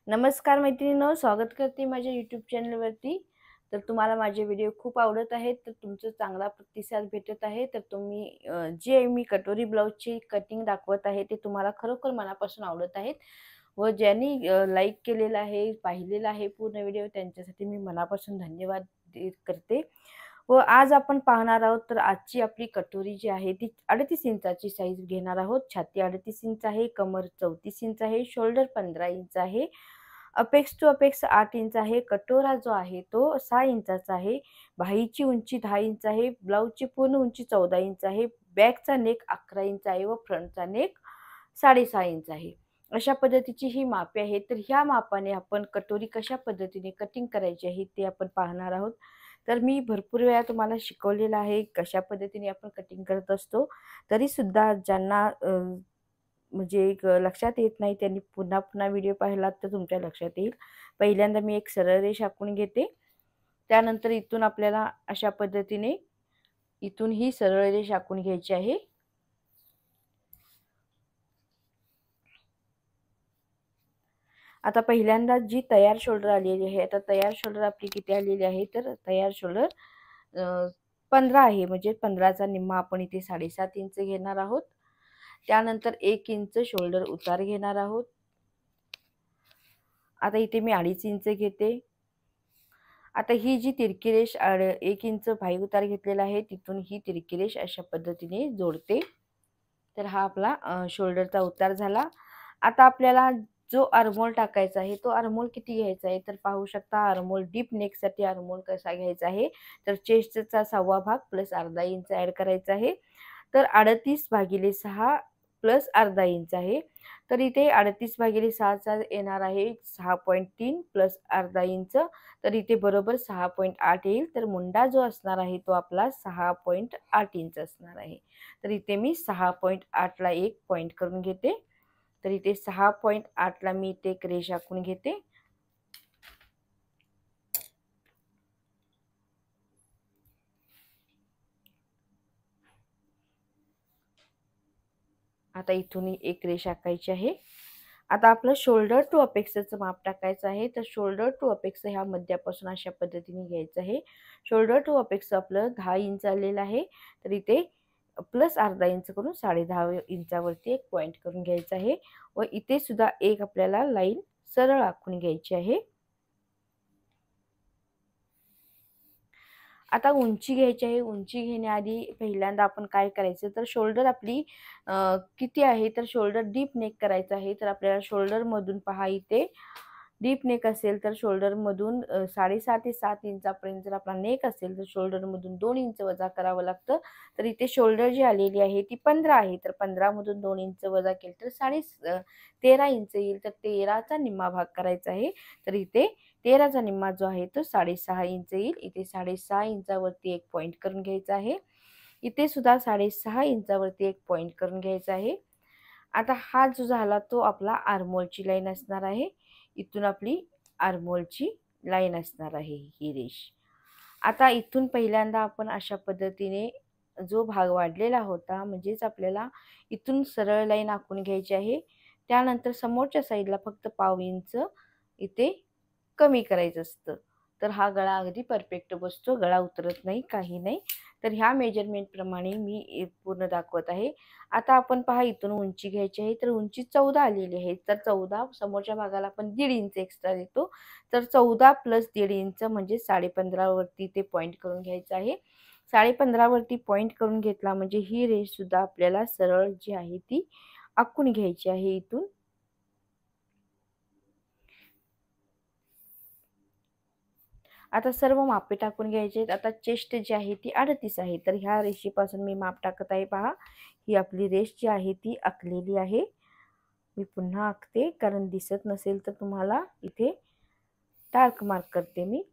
नमस्कार मैत्रिणींनो, स्वागत करते माझ्या यूट्यूब चॅनलवरती। तर तुम्हाला माझे व्हिडिओ खूप आवडत आहेत, तर तुमचा चांगला प्रतिसाद भेटत आहे। तर तुम्ही जे मी कटोरी ब्लाउजची कटिंग दाखवत आहे ते तुम्हाला खरोखर मनापासून आवडत आहेत व ज्यांनी लाईक केलेलं आहे, पाहिलेलं आहे पूर्ण व्हिडिओ, त्यांच्यासाठी मी मनापासून धन्यवाद करते। व आज आपण पाहणार आहोत, तर आजची आपली कटोरी जी आहे ती 38 इंचाची साईज घेणार आहोत। छाती 38 इंच आहे, कमर 34 इंच आहे, शोल्डर 15 इंच आहे, अपेक्स टू अपेक्स 8 इंच आहे, कटोरा जो आहे तो 6 इंचाचा आहे, बाहीची उंची 10 इंच आहे, ब्लाऊजची पूर्ण उंची 14 इंच आहे, बॅकचा नेक 11 इंच आहे व फ्रंटचा नेक 6.5 इंच आहे। अशा पद्धतीची ही मापे आहेत। तर ह्या मापाने आपण कटोरी कशा पद्धतीने कटिंग करायची आहे ते आपण पाहणार आहोत। तर मी भरपूर वेळा तुम्हाला शिकवलेलं आहे कशा पद्धतीने आपण कटिंग करत असतो, तरी सुद्धा ज्यांना म्हणजे एक लक्षात येत नाही त्यांनी पुन्हा पुन्हा व्हिडिओ पाहिलात तर तुमच्या लक्षात येईल। पहिल्यांदा मी एक सरळ रेष आखून घेते, त्यानंतर इथून आपल्याला अशा पद्धतीने इथून ही सरळ रेष आखून घ्यायची आहे। आता पहिल्यांदा जी तयार शोल्डर आलेली आहे, आता तयार शोल्डर आपली किती आलेली आहे, तर तयार शोल्डर 15 आहे, म्हणजे 15चा निम्मा आपण इथे 7.5 इंच घेणार आहोत। त्यानंतर 1 इंच शोल्डर उतार घेणार आहोत। आता इथे मी 2.5 इंच घेते। आता ही जी तिरकी रेष 1 इंच भाई उतार घेतलेला आहे, तिथून ही तिरकी रेष अशा पद्धतीने जोडते। तर हा आपला शोल्डरचा उतार झाला। आता आपल्याला जो आर्महोल टाकायचा आहे, तो आर्महोल किती घ्यायचा आहे, तर पाहू शकता आर्महोल डीप नेकसाठी आर्महोल कसा घ्यायचा आहे, तर चेस्टचा 1/2 भाग प्लस अर्धा इंच ॲड करायचा आहे। तर 38/6 प्लस अर्धा इंच आहे। तर इथे 38/6 चा येणार आहे 6.3 प्लस अर्धा इंच, तर इथे बरोबर 6.8 येईल। तर मुंडा जो असणार आहे तो आपला 6.8 इंच असणार आहे। तर इथे मी 6.8 ला एक पॉइंट करून घेते। तर इथे 6.8 ला मी इथे एक रेष आखून घेते। आता इथून एक रेष आखायची आहे। आता आपलं शोल्डर टू अपेक्सचं माप टाकायचं आहे। तर शोल्डर टू अपेक्स ह्या मध्यापासून अशा पद्धतीने घ्यायचं आहे। शोल्डर टू अपेक्स आपलं 10 इंच आलेलं आहे, तर इथे प्लस अर्धा इंच करून 10.5 इंचावरती एक पॉइंट करून घ्यायचा आहे व इथे सुद्धा एक आपल्याला लाईन सरळ आखून घ्यायची आहे। आता उंची घ्यायची आहे। उंची घेण्याआधी पहिल्यांदा आपण काय करायचं, तर शोल्डर आपली किती आहे, तर शोल्डर डीप नेक करायचं आहे। तर आपल्याला शोल्डरमधून पहा इथे डीप नेक असेल तर शोल्डरमधून 6.5 ते 7 इंचापर्यंत जर आपला नेक असेल तर शोल्डरमधून 2 इंच वजा करावं लागतं। तर इथे शोल्डर जी आलेली आहे ती 15 आहे, तर 15 मधून 2 इंच वजा केलं तर 13 इंच येईल। तर 13चा निम्मा भाग करायचा आहे। तर इथे 13चा निम्मा जो आहे तो 6.5 इंच येईल। इथे 6.5 इंचावरती एक पॉइंट करून घ्यायचा आहे। इथे सुद्धा 6.5 इंचावरती एक पॉइंट करून घ्यायचा आहे। आता हा जो झाला तो आपला आर्महोलची लाईन असणार आहे। इथून आपली आर्महोलची लाईन असणार आहे ही रेष। आता इथून पहिल्यांदा आपण अशा पद्धतीने जो भाग वाढलेला होता, म्हणजेच आपल्याला इथून सरळ लाईन आखून घ्यायची आहे। त्यानंतर समोरच्या साईडला फक्त पाव इंच इथे कमी करायचं असतं। तर हा गळा अगदी परफेक्ट बसतो, गळा उतरत नाही, काही नाही। तर ह्या मेजरमेंट प्रमाणे मी पूर्ण दाखवत आहे। आता आपण पहा इथून उंची घ्यायची आहे, तर उंची 14 आलेली आहे। तर 14 समोरच्या भागाला आपण 1.5 इंच एक्स्ट्रा देतो। तर 14 प्लस 1.5 इंच म्हणजे 15.5 वरती ते पॉइंट करून घ्यायचं आहे। 15.5 वरती पॉइंट करून घेतला म्हणजे ही रेष सुद्धा आपल्याला सरळ जी आहे ती आखून घ्यायची आहे इथून। आता सर्व मापे टाकून घ्यायचे आहेत। आता चेस्ट जी आहे ती 38 आहे, तर ह्या रेषेपासून मी माप टाकत आहे पहा। ही आपली रेष जी आहे ती आखलेली आहे। मी पुन्हा आखते कारण दिसत नसेल तर तुम्हाला इथे डार्क मार्क करते मी।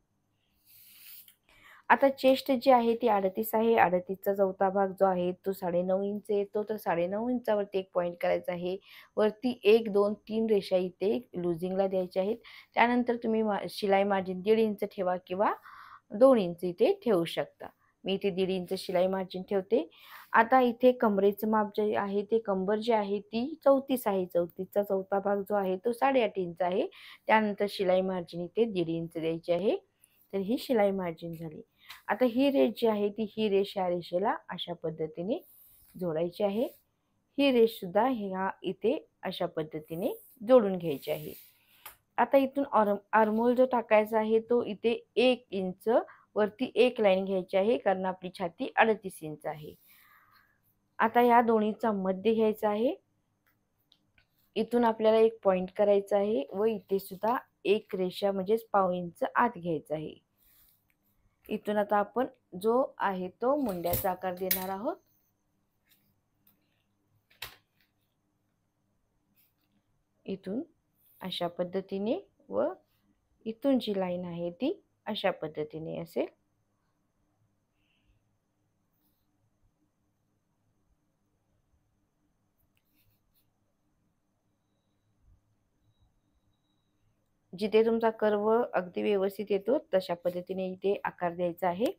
आता चेस्ट जी आहे ती 38 आहे। 38चा चौथा भाग जो आहे तो 9.5 इंच येतो। तर 9.5 इंचावरती एक पॉइंट करायचा आहे। वरती 1, 2, 3 रेषा इथे लुजिंगला द्यायच्या आहेत। त्यानंतर तुम्ही शिलाई मार्जिन 1.5 इंच ठेवा किंवा 2 इंच इथे ठेवू शकता। मी इथे 1.5 इंच शिलाई मार्जिन ठेवते. आता इथे कमरेचं माप जे आहे ते कंबर जी आहे ती 34 आहे. 34चा चौथा भाग जो आहे तो 8.5 इंच आहे. त्यानंतर शिलाई मार्जिन इथे 1.5 इंच द्यायची आहे. तर ही शिलाई मार्जिन झाली. आता ही रेष जी आहे ती ही रेष या रेषेला अशा पद्धतीने जोडायची आहे. ही रेष सुद्धा ह्या इथे अशा पद्धतीने जोडून घ्यायची आहे. आता इथून आर्महोल जो टाकायचा आहे तो इथे 1 इंच वरती एक लाईन घ्यायची आहे, कारण आपली छाती 38 इंच आहे. आता या दोन्हीचा मध्य घ्यायचा आहे. इथून आपल्याला एक पॉइंट करायचा आहे व इथे सुद्धा एक रेषा म्हणजेच पाव इंच आत घ्यायचा आहे. इथून आता आपण जो आहे तो मुंड्याचा आकार देणार आहोत. इथून अशा पद्धतीने व इथून जी लाईन आहे ती अशा पद्धतीने असेल. जिथे तुमचा कर्व अगदी व्यवस्थित येतो तशा पद्धतीने इथे आकार द्यायचा आहे.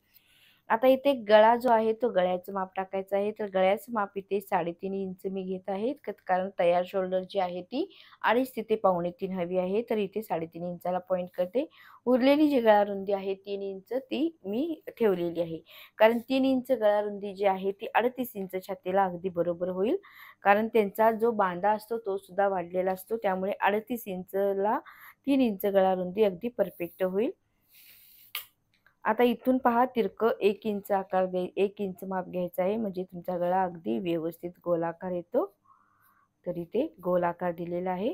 आता इथे गळा जो आहे तो गळ्याचं माप टाकायचं आहे. तर गळ्याचं माप इथे 3.5 इंच मी घेत आहे, कारण तयार शोल्डर जी आहे ती 2.5 तिथे 2.25 हवी आहे. तर इथे 3.5 इंचाला पॉईंट करते. उरलेली जी गळा रुंदी आहे 3 इंच ती मी ठेवलेली आहे, कारण 3 इंच गळा रुंदी जी आहे ती 38 इंच छातीला अगदी बरोबर होईल, कारण त्यांचा जो बांधा असतो तो सुद्धा वाढलेला असतो. त्यामुळे 38 इंचला 3 इंच गळा रुंदी अगदी परफेक्ट होईल. आता इथून पहा तिरकं 1 इंच आकार 1 इंच माप घ्यायचा आहे, म्हणजे तुमचा गळा अगदी व्यवस्थित गोलाकार येतो. तर इथे गोलाकार दिलेला आहे.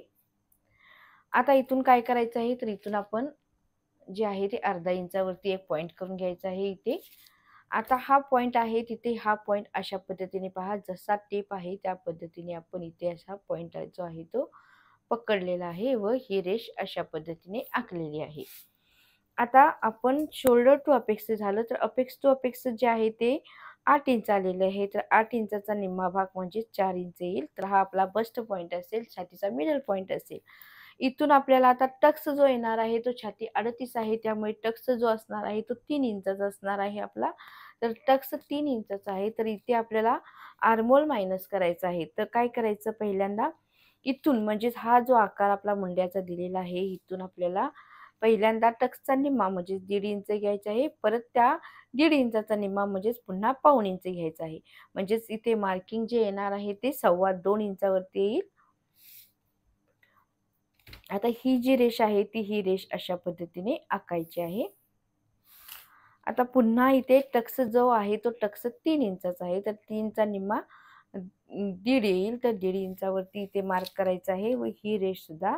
आता इथून काय करायचं आहे, तर इथून आपण जे आहे ते अर्धा इंचावरती एक पॉईंट करून घ्यायचा आहे इथे. आता हा पॉईंट आहे तिथे हा पॉईंट अशा पद्धतीने पहा, जसा टेप आहे त्या पद्धतीने आपण इथे असा पॉईंट जो आहे तो पकडलेला आहे व ही रेष अशा पद्धतीने आखलेली आहे. आता आपण शोल्डर टू अपेक्स झालं, तर अपेक्स टू अपेक्स जे आहे ते 8 इंच आलेले आहे. तर 8 इंचाचा निम्मा भाग म्हणजे 4 इंच येईल. तर हा आपला बस्ट पॉईंट असेल, छातीचा मिडल पॉईंट असेल. इथून आपल्याला आता टक्स जो येणार आहे तो छाती 38 आहे, त्यामुळे टक्स जो असणार आहे तो 3 इंचाचा असणार आहे आपला. तर टक्स 3 इंचाचा आहे. तर इथे आपल्याला आर्महोल मायनस करायचा आहे. तर काय करायचं, पहिल्यांदा इथून म्हणजेच हा जो आकार आपला मुंड्याचा दिलेला आहे, इथून आपल्याला पहिल्यांदा टक्सचा निम्मा म्हणजेच 1.5 इंच घ्यायचा आहे. परत त्या 1.5 इंचाचा निम्मा म्हणजेच पुन्हा पाऊण इंच घ्यायचा आहे. म्हणजेच इथे मार्किंग जे येणार आहे ते 2.25 इंचावरती येईल. आता ही जी रेष आहे ती ही रेष अशा पद्धतीने आखायची आहे. आता पुन्हा इथे टक्स जो आहे तो टक्स 3 इंचाचा आहे, तर 3चा निम्मा 1.5 येईल. तर 1.5 इंचावरती इथे मार्क करायचा आहे व ही रेष सुद्धा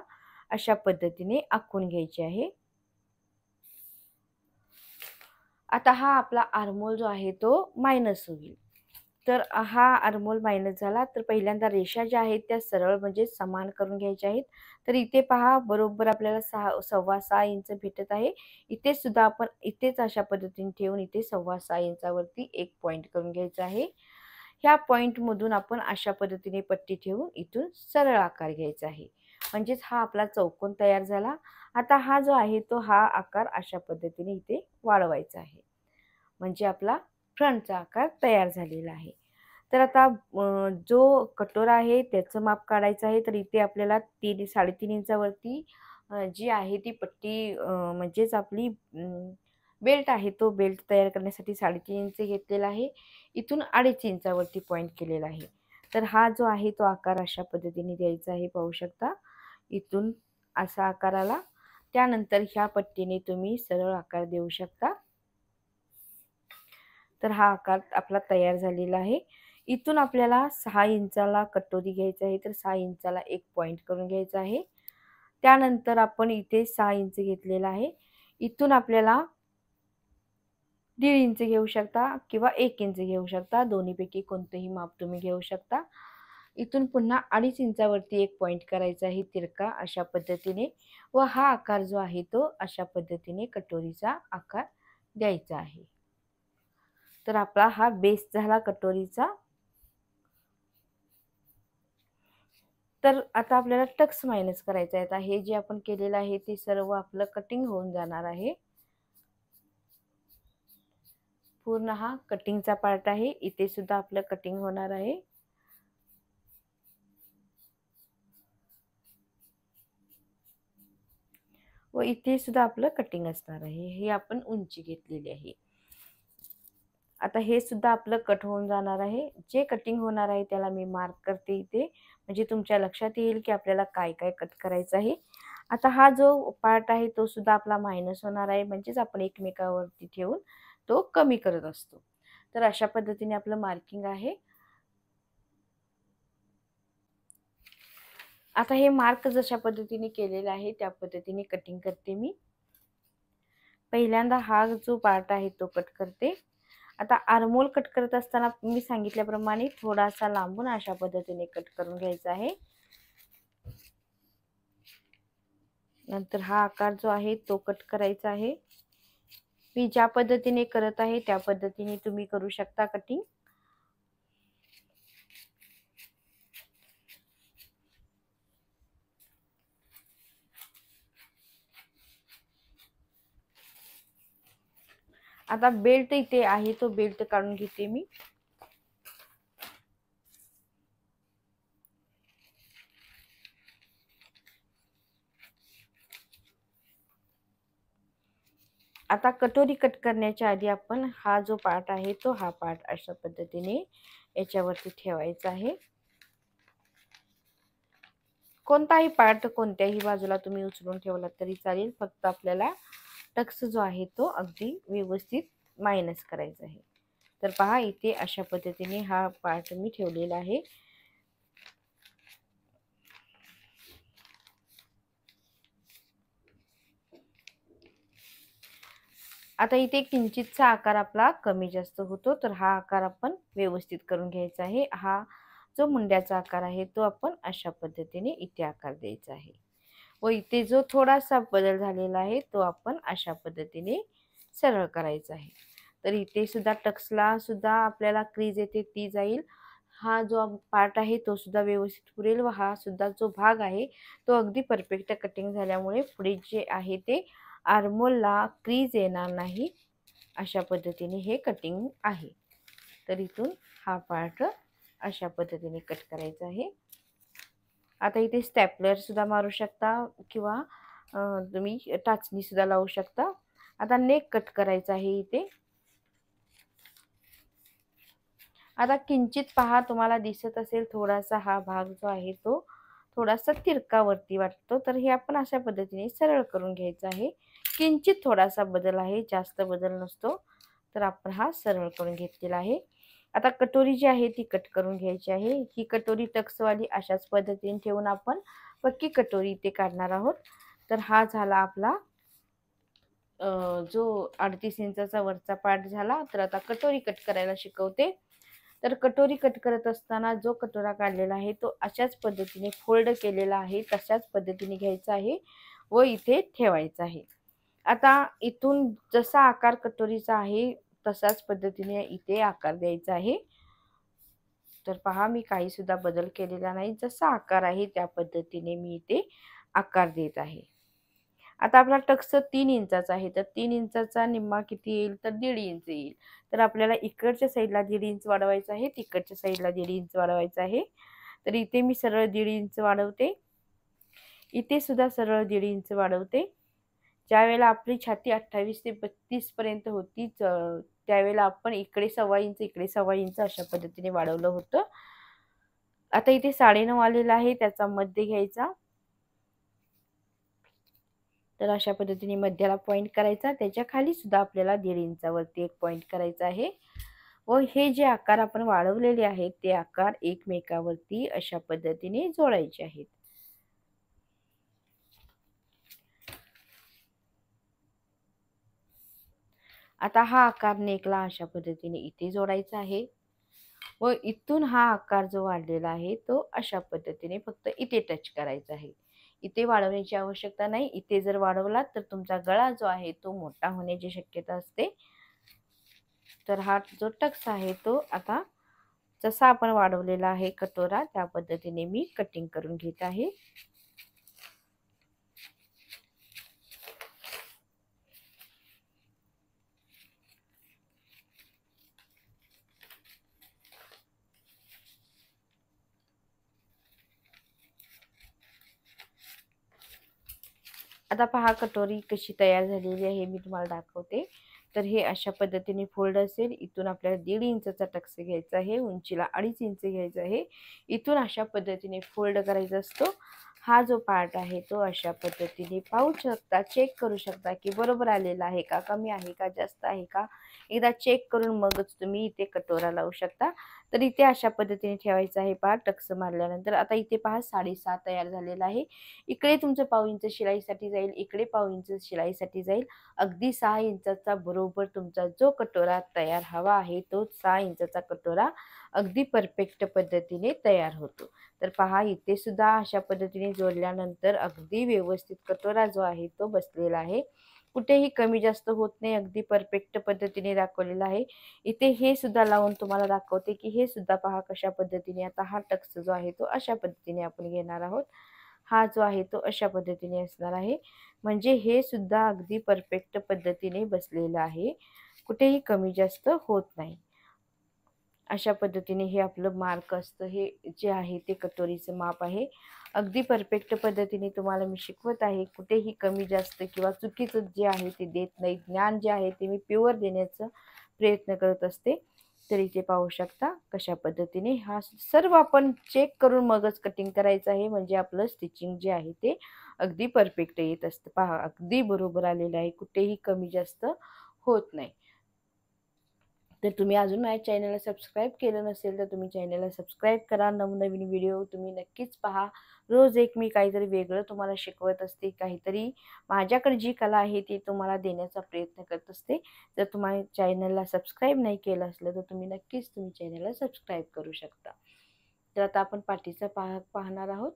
अशा पद्धतीने आखून घ्यायची आहे. आता हा आपला आर्महोल जो आहे तो मायनस होईल. तर हा आर्महोल मायनस झाला, तर पहिल्यांदा रेषा ज्या आहेत त्या सरळ म्हणजे समान करून घ्यायच्या आहेत. तर इथे पहा बरोबर आपल्याला 6.25 इंच भेटत आहे. इथे सुद्धा आपण इथेच अशा पद्धतीने ठेवून इथे 6.25 इंचावरती एक पॉईंट करून घ्यायचा आहे. ह्या पॉईंटमधून आपण अशा पद्धतीने पट्टी ठेवून इथून सरळ आकार घ्यायचा आहे. म्हणजेच हा आपला चौकोन तयार झाला. आता हा जो आहे तो हा आकार अशा पद्धतीने इथे वाढवायचा आहे, म्हणजे आपला फ्रंटचा आकार तयार झालेला आहे. तर आता जो कटोरा आहे त्याचं माप काढायचं आहे. तर इथे आपल्याला 3-3.5 इंचावरती जी आहे ती पट्टी म्हणजेच आपली बेल्ट आहे तो बेल्ट तयार करण्यासाठी 3.5 इंच घेतलेला आहे. इथून 2.5 इंचावरती पॉईंट केलेला आहे. तर हा जो आहे तो आकार अशा पद्धतीने द्यायचा आहे, पाहू शकता. इथून असा आकार आला. त्यानंतर ह्या पट्टीने तुम्ही सरळ आकार देऊ शकता. तर हा आकार आपला तयार झालेला आहे. इथून आपल्याला 6 इंचाला कटोरी घ्यायची आहे, तर 6 इंचाला एक पॉईंट करून घ्यायचा आहे. त्यानंतर आपण इथे 6 इंच घेतलेला आहे. इथून आपल्याला 1.5 इंच घेऊ शकता किंवा 1 इंच घेऊ शकता, दोन्हीपैकी कोणतेही माप तुम्ही घेऊ शकता. इथून पुन्हा 2.5 इंचावरती एक पॉईंट करायचा आहे तिरका अशा पद्धतीने, व हा आकार जो आहे तो अशा पद्धतीने कटोरीचा आकार द्यायचा आहे. तर आपला हा बेस झाला कटोरीचा. तर आता आपल्याला टक्स मायनस करायचा आहे. आता हे जे आपण केलेलं आहे ते सर्व आपलं कटिंग होऊन जाणार आहे. पूर्ण हा कटिंगचा पार्ट आहे, इथे सुद्धा आपलं कटिंग होणार आहे. व इथे सुद्धा आपलं कटिंग असणार आहे. हे आपण उंची घेतलेली आहे. आता हे सुद्धा आपलं कट होऊन जाणार आहे. जे कटिंग होणार आहे त्याला मी मार्क करते इथे, म्हणजे तुमच्या लक्षात येईल की आपल्याला काय काय कट करायचं आहे. आता हा जो पार्ट आहे तो सुद्धा आपला मायनस होणार आहे, म्हणजेच आपण एकमेकावरती ठेवून तो कमी करत असतो. तर अशा पद्धतीने आपलं मार्किंग आहे. आता हे मार्क जशा पद्धतीने केलेले आहे त्या पद्धतीने कटिंग करते मी. पहिल्यांदा हा जो पार्ट आहे तो कट करते. आता आर्महोल कट करत असताना मी सांगितल्याप्रमाणे थोडासा लांबून अशा पद्धतीने कट करून घ्यायचा आहे. नंतर हा आकार जो आहे तो कट करायचा आहे. मी ज्या पद्धतीने करत आहे त्या पद्धतीने तुम्ही करू शकता कटिंग. आता बेल्ट इथे आहे तो बेल्ट काढून घेते मी. आता कटोरी कट करण्याच्या आधी आपण हा जो पार्ट आहे तो हा पार्ट अशा पद्धतीने याच्यावरती ठेवायचा आहे. कोणताही पार्ट कोणत्याही बाजूला तुम्ही उचलून ठेवला तरी चालेल, फक्त आपल्याला टक्स जो आहे तो अगदी व्यवस्थित मायनस करायचा आहे. तर पहा इथे अशा पद्धतीने हा पार्ट मी ठेवलेला आहे. आता इथे किंचितचा आकार आपला कमी जास्त होतो, तर हा आकार आपण व्यवस्थित करून घ्यायचा आहे. हा जो मुंड्याचा आकार आहे तो आपण अशा पद्धतीने इथे आकार द्यायचा आहे. व इथे जो थोडासा बदल झालेला आहे तो आपण अशा पद्धतीने सरळ करायचा आहे. तर इथे सुद्धा टक्सला सुद्धा आपल्याला क्रीज येते ती जाईल. हा जो पार्ट आहे तो सुद्धा व्यवस्थित पुरेल व हा सुद्धा जो भाग आहे तो अगदी परफेक्ट कटिंग झाल्यामुळे पुढे जे आहे ते आर्महोलला क्रीज येणार नाही. अशा पद्धतीने हे कटिंग आहे. तर इथून हा पार्ट अशा पद्धतीने कट करायचा आहे. आता इथे स्टॅपलर सुद्धा मारू शकता किंवा तुम्ही टाचणी सुद्धा लावू शकता. आता नेक कट करायचा आहे इथे. आता किंचित पहा तुम्हाला दिसत असेल थोडासा हा भाग जो आहे तो थोडासा तिरकावरती वाटतो, तर हे आपण अशा पद्धतीने सरळ करून घ्यायचा आहे. किंचित थोडासा बदल आहे, जास्त बदल नसतो. तर आपण हा सरळ करून घेतलेला आहे. आता कटोरी जी आहे ती कट करून घ्यायची आहे. ही कटोरी टक्सवाली अशाच पद्धतीने ठेवून आपण पक्की कटोरी इथे काढणार आहोत. तर हा झाला आपला जो 38 इंचाचा वरचा पार्ट झाला. तर आता कटोरी कट करायला शिकवते. तर कटोरी कट करत असताना जो कटोरा काढलेला आहे तो अशाच पद्धतीने फोल्ड केलेला आहे तशाच पद्धतीने घ्यायचा आहे व इथे ठेवायचा आहे. आता इथून जसा आकार कटोरीचा आहे तशाच पद्धतीने इथे आकार द्यायचा आहे. तर पहा मी काही सुद्धा बदल केलेला नाही, जसा आकार आहे त्या पद्धतीने मी इथे आकार देत आहे. आता आपला टक्स 3 इंचाचा आहे, तर 3 इंचाचा निम्मा किती येईल तर 1.5 इंच येईल. तर आपल्याला इकडच्या साईडला 1.5 इंच वाढवायचं आहे, तिकडच्या साईडला 1.5 इंच वाढवायचं आहे. तर इथे मी सरळ 1.5 इंच वाढवते, इथे सुद्धा सरळ 1.5 इंच वाढवते. ज्यावेळेला आपली छाती 28 ते 32 पर्यंत होती त्यावेळेला आपण इकडे 1.25 इंच इकडे 1.25 इंच अशा पद्धतीने वाढवलं होतं. आता इथे 9.5 आलेला आहे, त्याचा मध्य घ्यायचा. तर अशा पद्धतीने मध्याला पॉईंट करायचा, त्याच्या खाली सुद्धा आपल्याला 1.5 इंचावरती एक पॉईंट करायचा आहे व हे जे आकार आपण वाढवलेले आहेत ते आकार एकमेकावरती अशा पद्धतीने जोडायचे आहेत. आता हा आकार नेकला अशा पद्धतीने इथे जोडायचा आहे व इथून हा आकार जो वाढलेला आहे तो अशा पद्धतीने फक्त इथे टच करायचा आहे. इथे वाढवण्याची आवश्यकता नाही. इथे जर वाढवला तर तुमचा गळा जो आहे तो मोठा होण्याची शक्यता असते. तर हा जो टक्स आहे तो आता जसा आपण वाढवलेला आहे कटोरा त्या पद्धतीने मी कटिंग करून घेत आहे. आता पहा कटोरी कशी तयार झालेली आहे मी तुम्हाला दाखवते। तर हे अशा पद्धतीने फोल्ड असेल। इथून आपल्याला 1.5 इंचचा टक्स घ्यायचा आहे, उंचीला 2.5 इंच घ्यायचं आहे। इथून अशा पद्धतीने फोल्ड करायचा असतो। हा जो पार्ट आहे तो अशा पद्धतीने पाहू शकता, चेक करू शकता की बरोबर आलेला आहे का, कमी आहे का, जास्त आहे का, एकदा चेक करून मगच तुम्ही इथे कटोरा लावू शकता। तर इथे अशा पद्धतीने ठेवायचं आहे पहा टक्स मारल्यानंतर। आता इथे पहा 6.5 तयार झालेला आहे। इकडे तुमचं पाव इंच शिलाईसाठी जाईल, इकडे पाव इंच शिलाईसाठी जाईल। अगदी 6 इंचाचा बरोबर तुमचा जो कटोरा तयार हवा आहे तो 6 इंचाचा कटोरा अगदी परफेक्ट पद्धतीने तयार होतो। तर पहा इथे सुद्धा अशा पद्धतीने जोडल्यानंतर अगदी व्यवस्थित कटोरा जो आहे तो बसलेला आहे। कुठेही कमी जास्त होत नाही, अगदी परफेक्ट पद्धतीने दाखवलेला आहे। इथे हे सुद्धा लावून तुम्हाला दाखवते की हे सुद्धा पहा कशा पद्धतीने। आता हा टक्स जो आहे तो अशा पद्धतीने आपण घेणार आहोत। हा जो आहे तो अशा पद्धतीने असणार आहे। म्हणजे हे सुद्धा अगदी परफेक्ट पद्धतीने बसलेलं आहे, कुठेही कमी जास्त होत नाही। अशा पद्धतीने हे आपलं मार्क असतं, हे जे आहे ते कटोरीचं माप आहे। अगदी परफेक्ट पद्धतीने तुम्हाला मी शिकवत आहे, कुठेही कमी जास्त किंवा चुकीचं जे आहे ते देत नाही। ज्ञान जे आहे ते मी प्युअर देण्याचा प्रयत्न करत असते। तर इथे पाहू शकता कशा पद्धतीने हा सर्व आपण चेक करून मगच कटिंग करायचं आहे, म्हणजे आपलं स्टिचिंग जे आहे ते अगदी परफेक्ट येत असतं। पहा अगदी बरोबर आलेलं आहे, कुठेही कमी जास्त होत नाही। तर तुम्ही अजून माझ्या चॅनलला सबस्क्राईब केलं नसेल तर तुम्ही चॅनलला सबस्क्राईब करा। नवनवीन व्हिडिओ तुम्ही नक्कीच पहा। रोज एक मी काहीतरी वेगळं तुम्हाला शिकवत असते, काहीतरी माझ्याकडे जी कला आहे ती तुम्हाला देण्याचा प्रयत्न करत असते। जर तुम्ही चॅनलला सबस्क्राईब नाही केलं असलं तर तुम्ही नक्कीच चॅनलला सबस्क्राईब करू शकता। तर आता आपण पाठीचा पाहणार आहोत।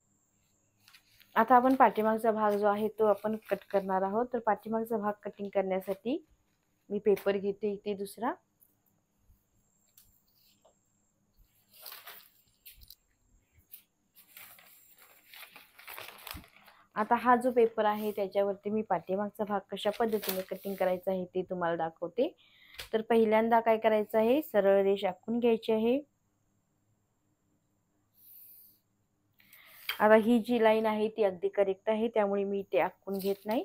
आता आपण पाठीमागचा भाग जो आहे तो आपण कट करणार आहोत। तर पाठीमागचा भाग कटिंग करण्यासाठी मी पेपर घेते इथे दुसरा। आता हा जो पेपर आहे त्याच्यावरती मी पाठीमागचा भाग कशा पद्धतीने कटिंग करायचा आहे ते तुम्हाला दाखवते। तर पहिल्यांदा काय करायचं आहे, सरळ रेष आखून घ्यायची आहे। आता ही जी लाईन आहे ती अगदी करेक्ट आहे, त्यामुळे मी ते आखून घेत नाही।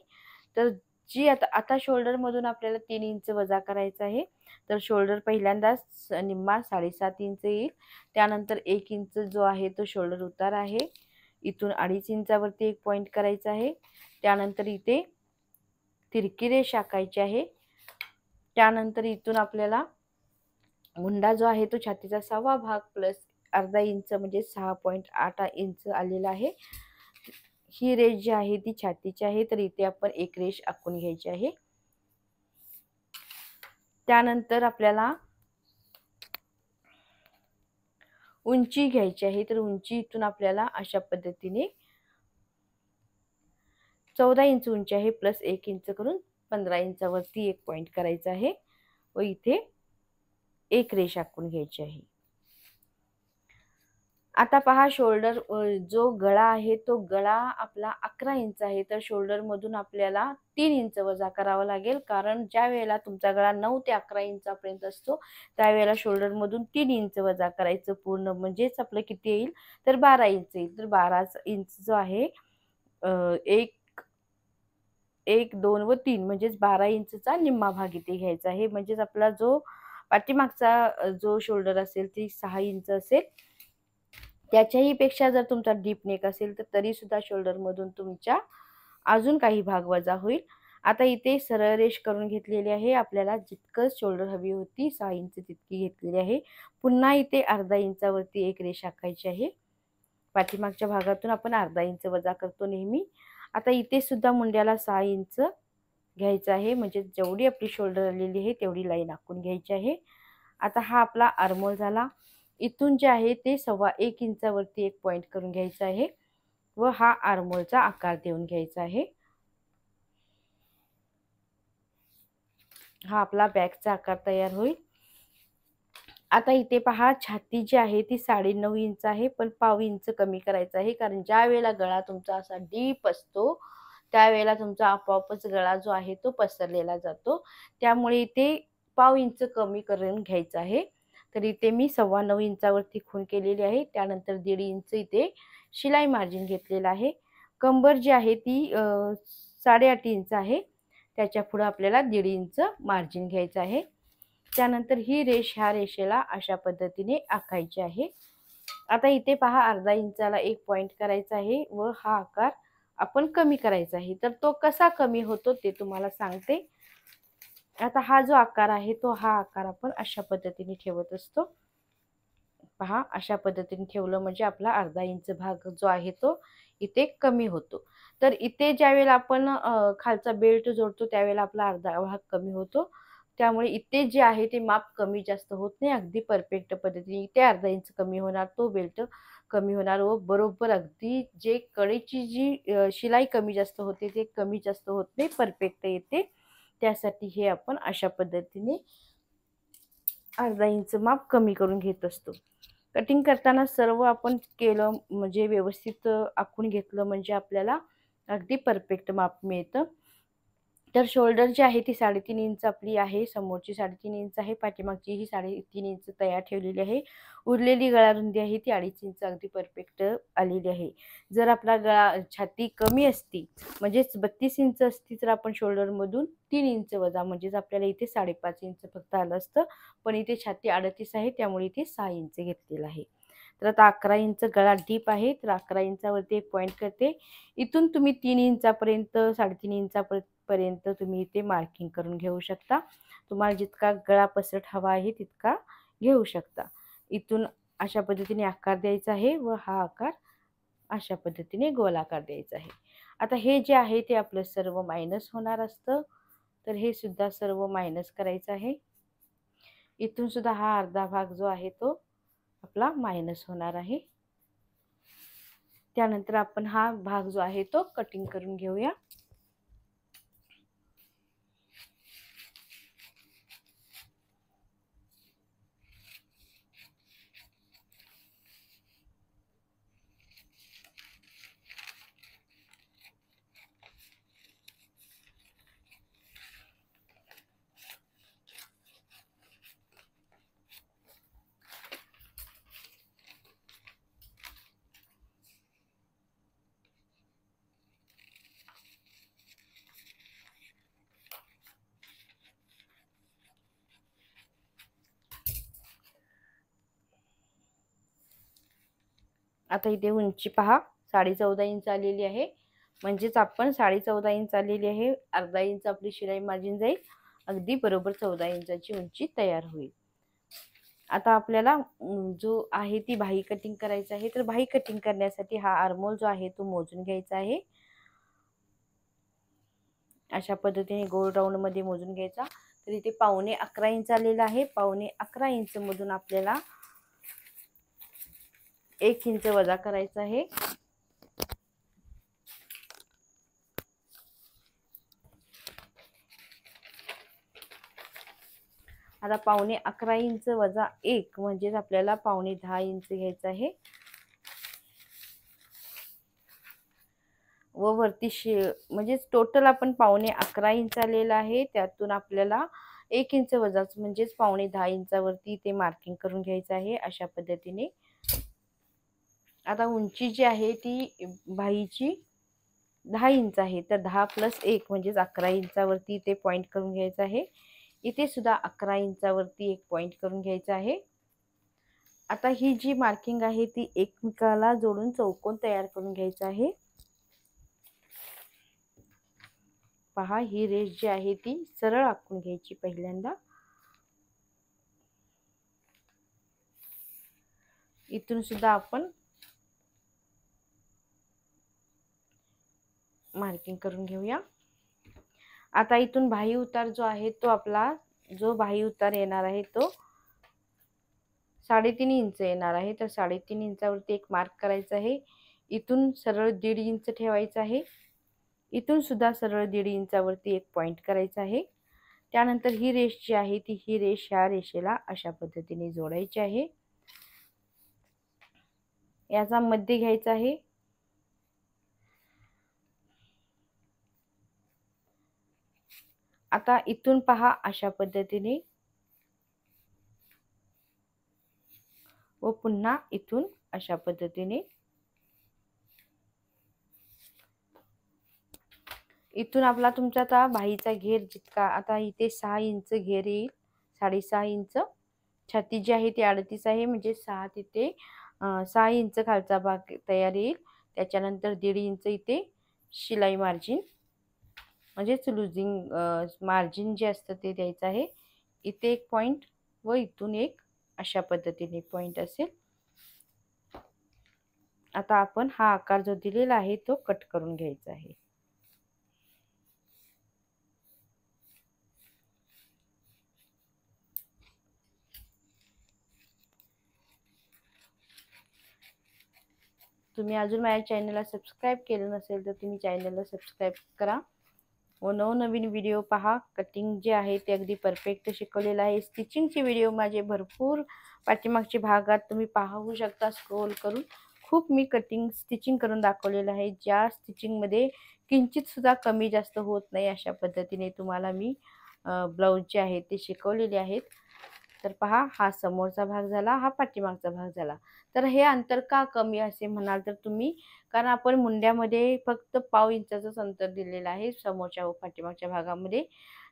तर जी आता शोल्डर मधून आपल्याला 3 इंच वजा करायचं आहे। तर शोल्डर पहिल्यांदा निम्मा 7.5 इंच येईल। त्यानंतर 1 इंच जो आहे तो शोल्डर उतार आहे। इथून 2.5 इंचावरती एक पॉइंट करायचा आहे। त्यानंतर इथे तिरकी रेष आखायची आहे। त्यानंतर इथून आपल्याला मुंडा जो आहे तो छातीचा 6वा भाग प्लस अर्धा इंच म्हणजे 6.8 इंच आलेला आहे। ही रेष जी आहे ती छातीची आहे, तर इथे आपण एक रेष आखून घ्यायची आहे। त्यानंतर आपल्याला उंची घ्यायची आहे। तर उंची इथून आपल्याला अशा पद्धतीने 14 इंच उंची आहे, प्लस 1 इंच करून 15 इंचावरती एक पॉइंट करायचा आहे व इथे एक रेष आखून घ्यायची आहे। आता पहा शोल्डर जो गळा आहे तो गळा आपला 11 इंच आहे। तर शोल्डर मधून आपल्याला 3 इंच वजा करावा लागेल, कारण ज्या वेळेला तुमचा गळा 9 ते 11 इंचापर्यंत असतो त्यावेळेला शोल्डर मधून 3 इंच वजा करायचं पूर्ण, म्हणजेच आपलं किती येईल तर 12 इंच येईल। तर 12 इंच जो आहे एक 2 व 3 म्हणजेच 12 इंचचा निम्मा भाग इथे घ्यायचा आहे। म्हणजेच आपला जो पाठीमागचा जो शोल्डर असेल ती 6 इंच असेल। त्याच्याही पेक्षा जर तुमचा डीप नेक असेल तर तरी सुद्धा शोल्डर मधून तुमच्या अजून काही भाग वजा होईल। आता इथे सरळ रेष करून घेतलेली आहे। आपल्याला जितकं शोल्डर हवी होती 6 इंच तितकी घेतलेली आहे। पुन्हा इथे अर्धा इंचावरती एक रेष आखायची आहे। पाठीमागच्या भागातून आपण अर्धा इंच वजा करतो नेहमी। आता इथे सुद्धा मुंड्याला 6 इंच घ्यायचं आहे, म्हणजे जेवढी आपली शोल्डर आलेली आहे तेवढी लाईन आखून घ्यायची आहे। आता हा आपला आर्महोल झाला। इथून जे आहे ते 1.25 इंचावरती एक पॉइंट करून घ्यायचा आहे व हा आर्महोलचा आकार देऊन घ्यायचा आहे। हा आपला बॅकचा आकार तयार होईल। आता इथे पहा छाती जी आहे ती 9.5 इंच आहे, पण पाव इंच कमी करायचं आहे, कारण ज्या वेळेला गळा तुमचा असा डीप असतो त्यावेळेला तुमचा आपोआपच गळा जो आहे तो पसरलेला जातो। त्यामुळे इथे पाव इंच कमी करून घ्यायचं आहे। तर इथे मी 9.25 इंचावरती खूण केलेली आहे। त्यानंतर 1.5 इंच इथे शिलाई मार्जिन घेतलेला आहे। कंबर जी आहे ती 8.5 इंच आहे, त्याच्या पुढे आपल्याला 1.5 इंच मार्जिन घ्यायचं आहे. त्यानंतर ही रेष ह्या रेषेला अशा पद्धतीने आखायची आहे. आता इथे पहा अर्धा इंचाला एक पॉइंट करायचा आहे व हा आकार आपण कमी करायचा आहे. तर तो कसा कमी होतो ते तुम्हाला सांगते. आता हा जो आकार आहे तो हा आकार आपण अशा पद्धतीने ठेवत असतो. पहा अशा पद्धतीने ठेवलं म्हणजे आपला अर्धा इंच भाग जो आहे तो इथे कमी होतो. तर इथे ज्यावेळेला आपण खालचा बेल्ट जोडतो त्यावेळेला आपला अर्धा भाग कमी होतो. त्यामुळे इथे जे आहे ते माप कमी जास्त होत नाही, अगदी परफेक्ट पद्धतीने. इथे अर्धा इंच कमी होणार, तो बेल्ट कमी होणार व बरोबर अगदी जे कडेची जी शिलाई कमी जास्त होते ते कमी जास्त होत नाही, परफेक्ट येते. त्यासाठी हे आपण अशा पद्धतीने अर्धा इंच माप कमी करून घेत असतो. कटिंग करताना सर्व आपण केलं म्हणजे व्यवस्थित आखून घेतलं म्हणजे आपल्याला अगदी परफेक्ट माप मिळतं. तर शोल्डर जी आहे ती 3.5 इंच आपली आहे, समोरची 3.5 इंच आहे, पाठीमागची ही 3.5 इंच तयार ठेवलेली आहे. उरलेली गळा रुंदी आहे ती 2.5 इंच अगदी परफेक्ट आलेली आहे. जर आपला गळा छाती कमी असती म्हणजेच 32 इंच असती तर आपण शोल्डरमधून 3 इंच वजा म्हणजेच आपल्याला इथे 5.5 इंच फक्त आलं असतं. पण इथे छाती 38 आहे त्यामुळे इथे 6 इंच घेतलेलं आहे. तर आता 11 इंच गळा डीप आहे, तर 11 इंचावरती एक पॉईंट करते. इथून तुम्ही 3 इंचापर्यंत 3.5 इंचापर्यंत तुम्ही इथे मार्किंग करून घेऊ शकता. तुम्हाला जितका गळा पसरट हवा आहे तितका घेऊ शकता. इथून अशा पद्धतीने आकार द्यायचा आहे व हा आकार अशा पद्धतीने गोलाकार द्यायचा आहे. आता हे जे आहे ते आपलं सर्व मायनस होणार असतं, तर हे सुद्धा सर्व मायनस करायचं आहे. इथून सुद्धा हा अर्धा भाग जो आहे तो आपला मायनस होणार आहे. त्यानंतर आपण हा भाग जो आहे तो कटिंग करून घेऊया. आता इथे उंची पहा 14.5 इंच आलेली आहे, म्हणजेच आपण 14.5 इंच आलेली आहे. अर्धा इंच आपली शिलाई मार्जिन जाईल, अगदी बरोबर 14 इंचाची उंची तयार होईल. आता आपल्याला जो आहे ती बाही कटिंग करायची आहे. तर बाही कटिंग करण्यासाठी हा आर्महोल जो आहे तो मोजून घ्यायचा आहे. अशा पद्धतीने गोल राऊंड मध्ये मोजून घ्यायचा. तर इथे 11.25 इंच आलेला आहे. 11.25 इंच मधून आपल्याला 1 इंच वजा करायचा आहे. आता 11.25 इंच वजा 1 म्हणजेच आपल्याला 10.25 इंच घ्यायचं आहे व वरती म्हणजेच टोटल आपण 11.25 इंच आलेला आहे. त्यातून आपल्याला 1 इंच वजा म्हणजेच 10.25 इंचावरती ते मार्किंग करून घ्यायचं आहे अशा पद्धतीने. आता उंची जी आहे ती बाहीची 10 इंच आहे, तर 10 + 1 म्हणजेच 11 इंचावरती ते पॉईंट करून घ्यायचं आहे. इथे सुद्धा 11 इंचावरती एक पॉईंट करून घ्यायचा आहे. आता ही जी मार्किंग आहे ती एकमेकाला जोडून चौकोन तयार करून घ्यायचा आहे. पहा ही रेष जी आहे ती सरळ आखून घ्यायची पहिल्यांदा. इथून सुद्धा आपण मार्किंग करून घेऊया. आता इथून बाही उतार जो आहे तो आपला जो बाही उतार येणार आहे तो 3.5 इंच येणार आहे. तर 3.5 इंचावरती एक मार्क करायचा आहे. इथून सरळ 1.5 इंच ठेवायचा आहे. इथून सुद्धा सरळ 1.5 इंचावरती एक पॉईंट करायचा आहे. त्यानंतर ही रेष जी आहे ती ही रेष ह्या रेषेला अशा पद्धतीने जोडायची आहे. याचा मध्य घ्यायचा आहे. आता इथून पहा अशा पद्धतीने व पुन्हा इथून अशा पद्धतीने इथून आपला तुमचा आता बाहीचा घेर जितका आता इथे 6 इंच घेर येईल, 6.5 इंच. छाती जी आहे ती 38 आहे, म्हणजे 6 तिथे 6 इंच खालचा भाग तयार येईल. त्याच्यानंतर 1.5 इंच इथे शिलाई मार्जिन म्हणजेच लुझिंग मार्जिन जे असतं ते द्यायचं आहे. इथे एक पॉईंट व इथून एक अशा पद्धतीने पॉईंट असेल. आता आपण हा आकार जो दिलेला आहे तो कट करून घ्यायचा आहे. तुम्ही अजून माझ्या चॅनलला सबस्क्राईब केलं नसेल तर तुम्ही चॅनलला सबस्क्राईब करा व नवनवीन व्हिडिओ पहा. कटिंग जे आहे ते अगदी परफेक्ट शिकवलेलं आहे. स्टिचिंगचे व्हिडिओ माझे भरपूर पाठीमागच्या भागात तुम्ही पाहू शकता स्क्रोल करून. खूप मी स्टिचिंग करून दाखवलेलं आहे. ज्या स्टिचिंगमध्ये किंचित सुद्धा कमी जास्त होत नाही अशा पद्धतीने तुम्हाला मी ब्लाऊज जे आहे ते शिकवलेले आहेत. तर पहा, हा समोरचा भाग झाला, हा पाठीमागचा भाग झाला. तर हे अंतर का कमी असे म्हणाल तर तुम्ही, कारण आपण मुंड्यामध्ये फक्त पाव इंचाचंच अंतर दिलेलं आहे समोरच्या व पाठीमागच्या भागामध्ये.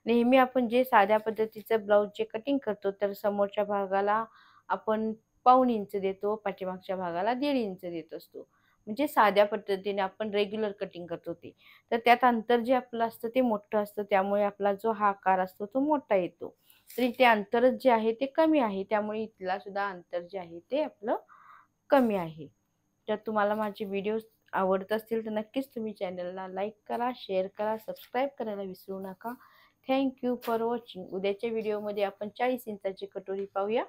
नेहमी आपण जे साध्या पद्धतीचं ब्लाऊज जे कटिंग करतो तर समोरच्या भागाला आपण पाऊण इंच देतो, पाठीमागच्या भागाला 1.5 इंच देत असतो. म्हणजे साध्या पद्धतीने आपण रेग्युलर कटिंग करतो ते. तर त्यात अंतर जे आपलं असतं ते मोठं असतं, त्यामुळे आपला जो हा आकार असतो तो मोठा येतो. तरी ते अंतरच जे आहे ते कमी आहे, त्यामुळे इथला सुद्धा अंतर जे आहे ते आपलं कमी आहे. जर तुम्हाला माझे व्हिडिओज आवडत असतील तर नक्कीच तुम्ही चॅनलला लाईक करा, शेअर करा, सबस्क्राईब करायला विसरू नका. Thank you for watching. उद्याच्या व्हिडिओमध्ये आपण 40 इंचाची कटोरी पाहूया.